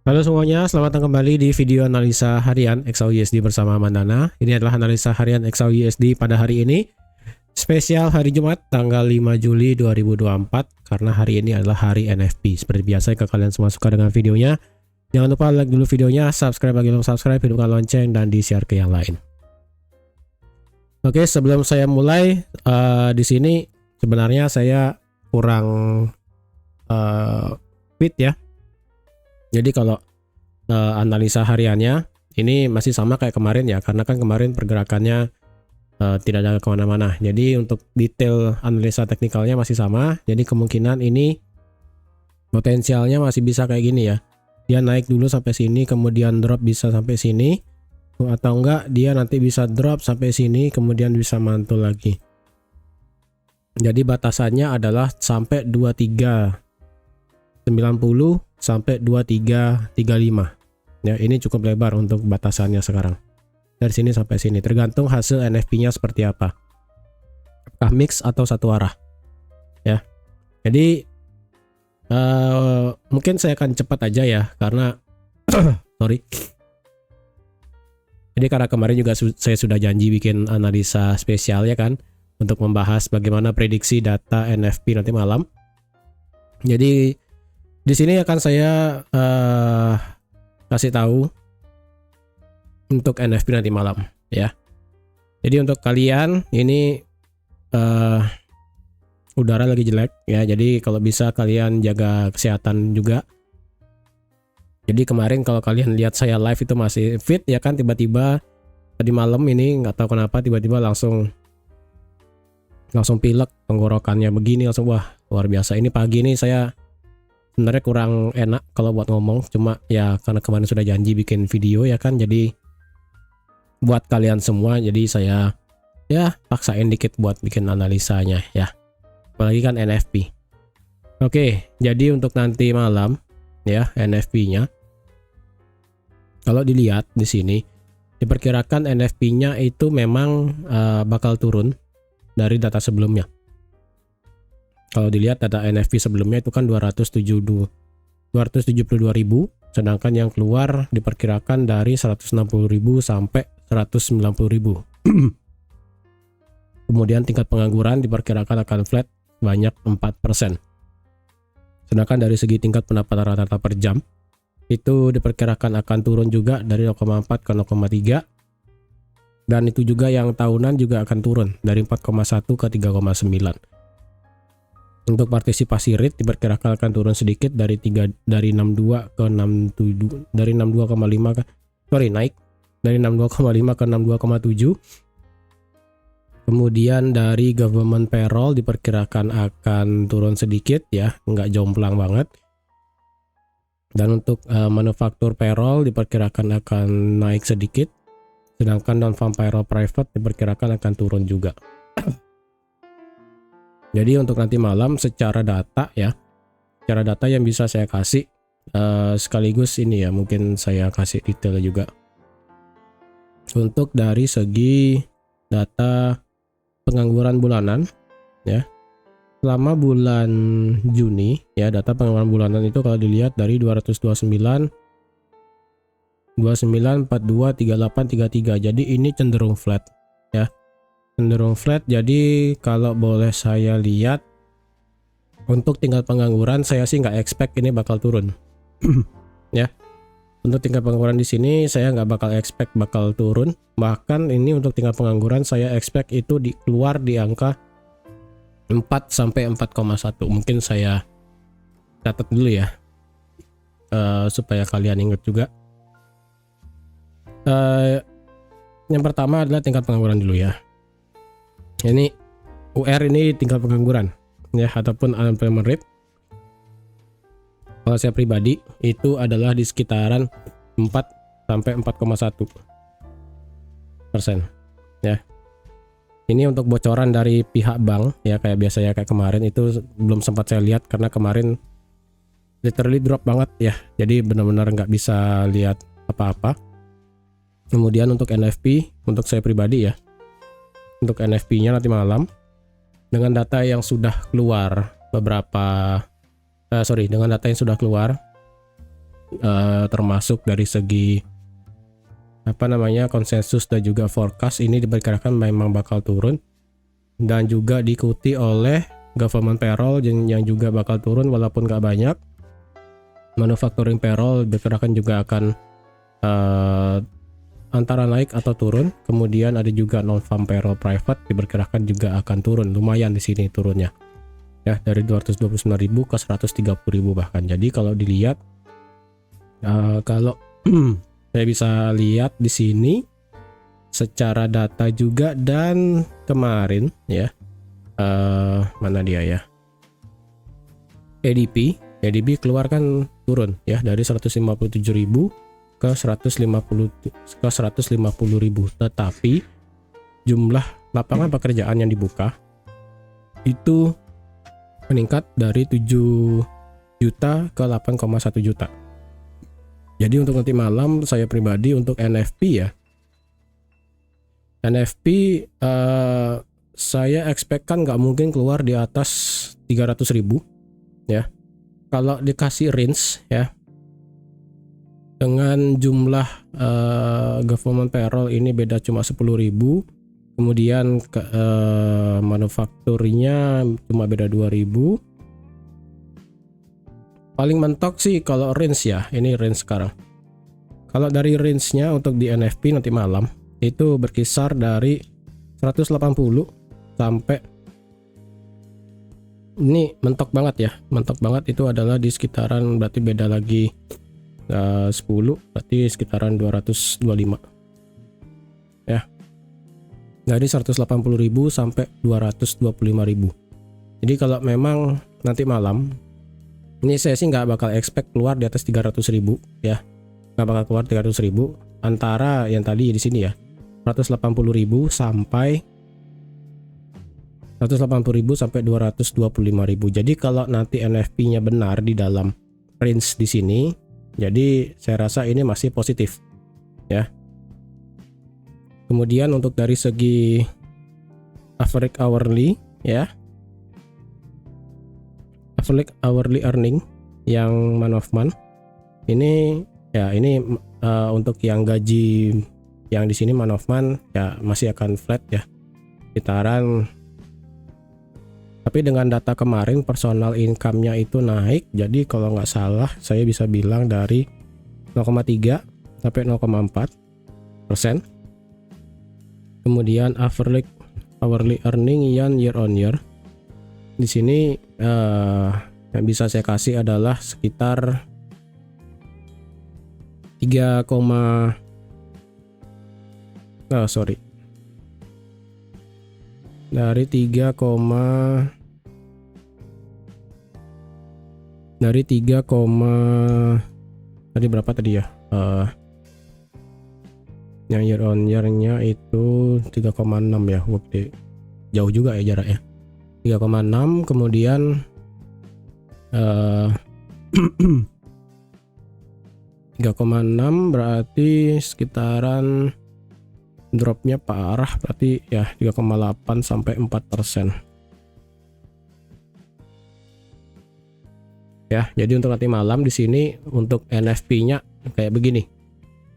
Halo semuanya, selamat datang kembali di video analisa harian XAUUSD bersama Mandana. Ini adalah analisa harian XAUUSD pada hari ini, spesial hari Jumat tanggal 5 Juli 2024, karena hari ini adalah hari NFP. Seperti biasa, jika kalian semua suka dengan videonya, jangan lupa like dulu videonya, subscribe bagi belum subscribe, hidupkan lonceng, dan di-share ke yang lain. Oke, sebelum saya mulai, di sini sebenarnya saya kurang fit ya. Jadi kalau analisa hariannya ini masih sama kayak kemarin ya, karena kan kemarin pergerakannya tidak ada kemana-mana. Jadi untuk detail analisa teknikalnya masih sama. Jadi kemungkinan ini potensialnya masih bisa kayak gini ya. Dia naik dulu sampai sini, kemudian drop bisa sampai sini, atau enggak dia nanti bisa drop sampai sini, kemudian bisa mantul lagi. Jadi batasannya adalah sampai 2390 sampai 2335 ya. Ini cukup lebar untuk batasannya sekarang, dari sini sampai sini, tergantung hasil NFP nya seperti apa, apakah mix atau satu arah ya. Jadi mungkin saya akan cepat aja ya, karena sorry, jadi karena kemarin juga saya sudah janji bikin analisa spesial ya kan, untuk membahas bagaimana prediksi data NFP nanti malam. Jadi di sini akan saya kasih tahu untuk NFP nanti malam ya. Jadi untuk kalian ini udara lagi jelek ya, jadi kalau bisa kalian jaga kesehatan juga. Jadi kemarin kalau kalian lihat saya live itu masih fit ya kan, tiba-tiba tadi malam ini nggak tahu kenapa tiba-tiba langsung pilek, tenggorokannya begini langsung, wah luar biasa. Ini pagi ini saya sebenarnya kurang enak kalau buat ngomong, cuma ya karena kemarin sudah janji bikin video ya kan, jadi buat kalian semua jadi saya ya paksain dikit buat bikin analisanya ya, apalagi kan NFP. Oke, jadi untuk nanti malam ya NFP nya kalau dilihat di sini diperkirakan NFP nya itu memang bakal turun dari data sebelumnya. Kalau dilihat data NFP sebelumnya itu kan 272.000, sedangkan yang keluar diperkirakan dari 160.000 sampai 190.000. Kemudian tingkat pengangguran diperkirakan akan flat banyak 4%. Sedangkan dari segi tingkat pendapatan rata-rata per jam itu diperkirakan akan turun juga dari 0,4 ke 0,3. Dan itu juga yang tahunan juga akan turun dari 4,1 ke 3,9. Untuk partisipasi rate diperkirakan akan turun sedikit dari 62 ke 67, dari 62,5 ke naik dari 62,5 ke 62,7. Kemudian dari government payroll diperkirakan akan turun sedikit ya, nggak jomplang banget. Dan untuk manufaktur payroll diperkirakan akan naik sedikit, sedangkan non farm payroll private diperkirakan akan turun juga. Jadi untuk nanti malam secara data ya, secara data yang bisa saya kasih sekaligus ini ya, mungkin saya kasih detail juga. Untuk dari segi data pengangguran bulanan ya, selama bulan Juni ya, data pengangguran bulanan itu kalau dilihat dari 229, 29, 42, 38, 33. Jadi ini cenderung flat ya. Cenderung flat. Jadi kalau boleh saya lihat untuk tingkat pengangguran, saya sih nggak expect ini bakal turun ya. Untuk tingkat pengangguran di sini saya nggak bakal expect bakal turun, bahkan ini untuk tingkat pengangguran saya expect itu keluar di angka 4 sampai 4,1. mungkin saya catat dulu ya supaya kalian ingat juga. Yang pertama adalah tingkat pengangguran dulu ya. Ini UR, ini tingkat pengangguran ya, ataupun unemployment rate. Kalau saya pribadi itu adalah di sekitaran 4 sampai 4,1% ya. Ini untuk bocoran dari pihak bank ya, kayak biasanya kayak kemarin itu belum sempat saya lihat karena kemarin literally drop banget ya, jadi benar-benar nggak bisa lihat apa-apa. Kemudian untuk NFP, untuk saya pribadi ya, untuk NFP-nya nanti malam dengan data yang sudah keluar dengan data yang sudah keluar termasuk dari segi konsensus dan juga forecast ini diperkirakan memang bakal turun, dan juga diikuti oleh government payroll yang juga bakal turun walaupun gak banyak. Manufacturing payroll diperkirakan juga akan antara naik atau turun. Kemudian ada juga non-farm payroll private diperkirakan juga akan turun, lumayan di sini turunnya ya, dari 229.000 ke 130.000 bahkan. Jadi kalau dilihat kalau saya bisa lihat di sini secara data juga, dan kemarin ya mana dia ya, ADP keluar kan turun ya dari 157.000 ke 150.000, tetapi jumlah lapangan pekerjaan yang dibuka itu meningkat dari 7 juta ke 8,1 juta. Jadi untuk nanti malam saya pribadi untuk NFP ya, NFP saya expect-kan nggak mungkin keluar di atas 300.000 ya. Kalau dikasih range ya, dengan jumlah government payroll ini beda cuma 10.000, kemudian manufakturnya cuma beda 2.000. Paling mentok sih kalau range ya, ini range sekarang. Kalau dari range-nya untuk di NFP nanti malam itu berkisar dari 180 sampai, ini mentok banget ya, mentok banget itu adalah di sekitaran, berarti beda lagi 10, berarti sekitaran 225 ya, dari 180.000 sampai 225.000. Jadi kalau memang nanti malam ini saya sih nggak bakal expect keluar di atas 300.000 ya, nggak bakal keluar 300.000, antara yang tadi di sini ya 180.000 sampai 225.000. Jadi kalau nanti NFP-nya benar di dalam range di sini, jadi saya rasa ini masih positif ya. Kemudian untuk dari segi average hourly ya, average hourly earning yang month of month ini ya, ini untuk yang gaji yang di sini month of month ya masih akan flat ya, sekitaran. Tapi dengan data kemarin personal income-nya itu naik, jadi kalau nggak salah saya bisa bilang dari 0,3 sampai 0,4%. Kemudian average hourly earning yang year on year di sini yang bisa saya kasih adalah sekitar 3, dari 3, tadi berapa tadi ya, yang year on year-nya itu 3,6 ya, jauh juga ya jaraknya, 3,6. kemudian 3,6 berarti sekitaran dropnya parah, berarti ya 3,8 sampai 4% ya. Jadi untuk nanti malam di sini untuk NFP-nya kayak begini.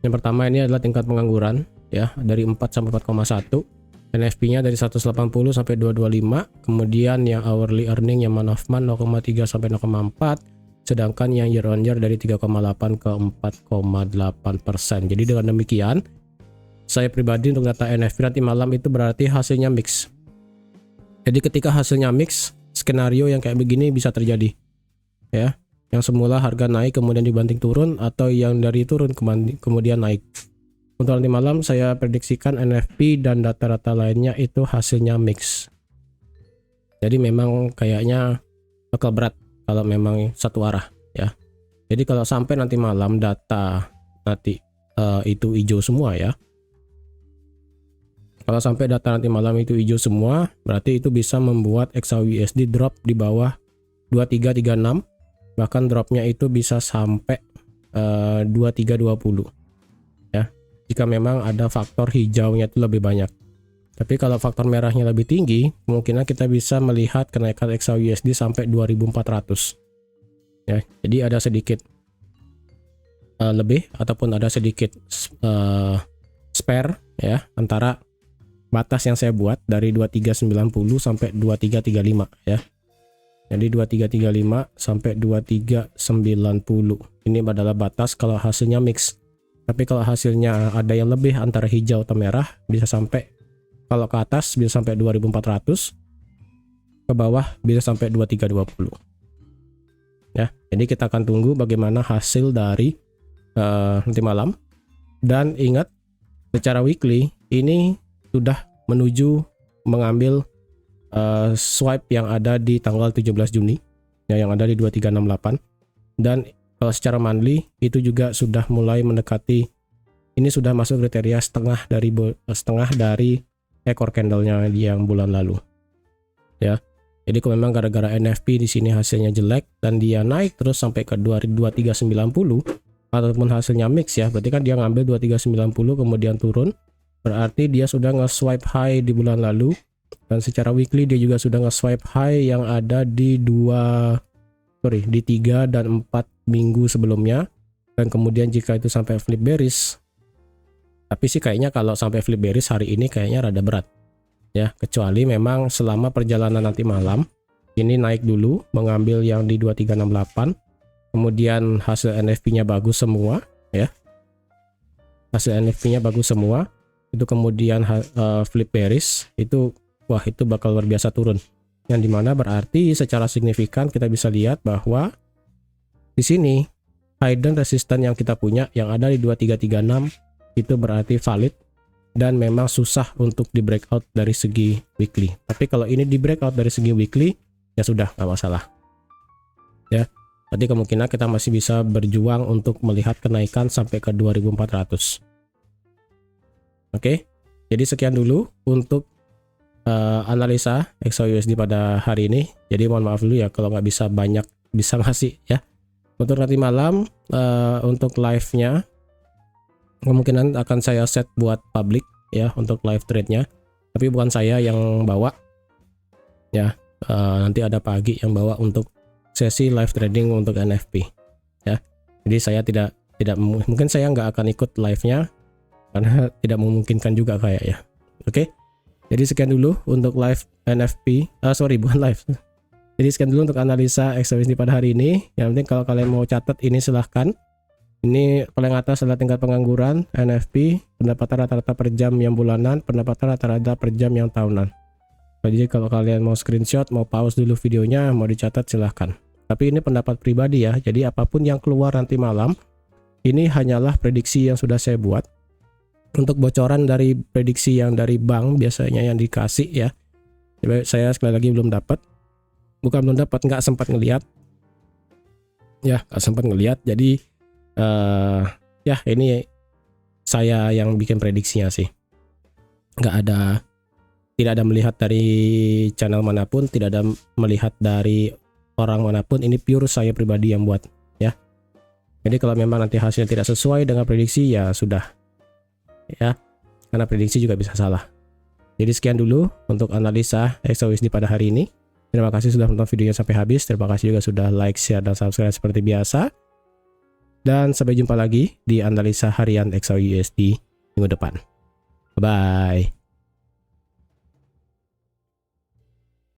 Yang pertama ini adalah tingkat pengangguran ya, dari 4 sampai 4,1. NFP-nya dari 180 sampai 225. Kemudian yang hourly earning yang month of month 0,3 sampai 0,4. Sedangkan yang year on year dari 3,8 ke 4,8%. Jadi dengan demikian, saya pribadi untuk data NFP nanti malam itu berarti hasilnya mix. Jadi ketika hasilnya mix, skenario yang kayak begini bisa terjadi ya, yang semula harga naik kemudian dibanting turun, atau yang dari turun kemudian naik. Untuk nanti malam saya prediksikan NFP dan data-data lainnya itu hasilnya mix. Jadi memang kayaknya bakal berat kalau memang satu arah ya. Jadi kalau sampai nanti malam data nanti itu hijau semua ya, kalau sampai data nanti malam itu hijau semua, berarti itu bisa membuat XAUUSD drop di bawah 2336, bahkan dropnya itu bisa sampai 2320 ya, jika memang ada faktor hijaunya itu lebih banyak. Tapi kalau faktor merahnya lebih tinggi, kemungkinan kita bisa melihat kenaikan XAUUSD sampai 2400 ya. Jadi ada sedikit lebih ataupun ada sedikit spare ya antara batas yang saya buat dari 2390 sampai 2335 ya. Jadi 2335 sampai 2390 ini adalah batas kalau hasilnya mix. Tapi kalau hasilnya ada yang lebih antara hijau atau merah bisa sampai, kalau ke atas bisa sampai 2400, ke bawah bisa sampai 2320 ya. Jadi kita akan tunggu bagaimana hasil dari nanti malam. Dan ingat, secara weekly ini sudah menuju mengambil swipe yang ada di tanggal 17 Juni ya, yang ada di 2368. Dan kalau secara monthly itu juga sudah mulai mendekati, ini sudah masuk kriteria setengah dari ekor candlenya yang bulan lalu ya. Jadi kalau memang gara-gara NFP di sini hasilnya jelek dan dia naik terus sampai ke 2390 ataupun hasilnya mix ya, berarti kan dia ngambil 2390 kemudian turun, berarti dia sudah nge-swipe high di bulan lalu. Dan secara weekly dia juga sudah nge-swipe high yang ada di 3 dan 4 minggu sebelumnya. Dan kemudian jika itu sampai flip bearish, tapi sih kayaknya kalau sampai flip bearish hari ini kayaknya rada berat ya, kecuali memang selama perjalanan nanti malam ini naik dulu mengambil yang di 2368, kemudian hasil NFP-nya bagus semua ya, hasil NFP-nya bagus semua, itu kemudian flip bearish, itu wah itu bakal luar biasa turun, yang dimana berarti secara signifikan kita bisa lihat bahwa di sini hidden resistance yang kita punya yang ada di 2336 itu berarti valid dan memang susah untuk di breakout dari segi weekly. Tapi kalau ini di breakout dari segi weekly ya sudah nggak masalah ya. Berarti kemungkinan kita masih bisa berjuang untuk melihat kenaikan sampai ke 2400. Oke, jadi sekian dulu untuk analisa XAUUSD pada hari ini. Jadi mohon maaf dulu ya kalau nggak bisa ngasih ya. Untuk nanti malam untuk live-nya kemungkinan akan saya set buat public ya untuk live trade-nya. Tapi bukan saya yang bawa ya. Nanti ada pagi yang bawa untuk sesi live trading untuk NFP ya. Jadi saya tidak mungkin saya nggak akan ikut live-nya karena tidak memungkinkan juga kayak ya. Oke. Jadi sekian dulu untuk live NFP. Bukan live. Jadi sekian dulu untuk analisa XAUUSD pada hari ini. Yang penting kalau kalian mau catat ini silahkan. Ini paling atas adalah tingkat pengangguran NFP, pendapatan rata-rata per jam yang bulanan, pendapatan rata-rata per jam yang tahunan. Jadi kalau kalian mau screenshot, mau pause dulu videonya, mau dicatat silahkan. Tapi ini pendapat pribadi ya, jadi apapun yang keluar nanti malam, ini hanyalah prediksi yang sudah saya buat. Untuk bocoran dari prediksi yang dari bank biasanya yang dikasih ya, saya sekali lagi nggak sempat ngelihat. Ya, nggak sempat ngelihat, jadi ya ini saya yang bikin prediksinya sih. Tidak ada melihat dari channel manapun, tidak ada melihat dari orang manapun, ini pure saya pribadi yang buat ya. Jadi kalau memang nanti hasilnya tidak sesuai dengan prediksi ya sudah ya, karena prediksi juga bisa salah. Jadi sekian dulu untuk analisa XAUUSD pada hari ini. Terima kasih sudah menonton videonya sampai habis, terima kasih juga sudah like, share, dan subscribe seperti biasa. Dan sampai jumpa lagi di analisa harian XAUUSD minggu depan. Bye.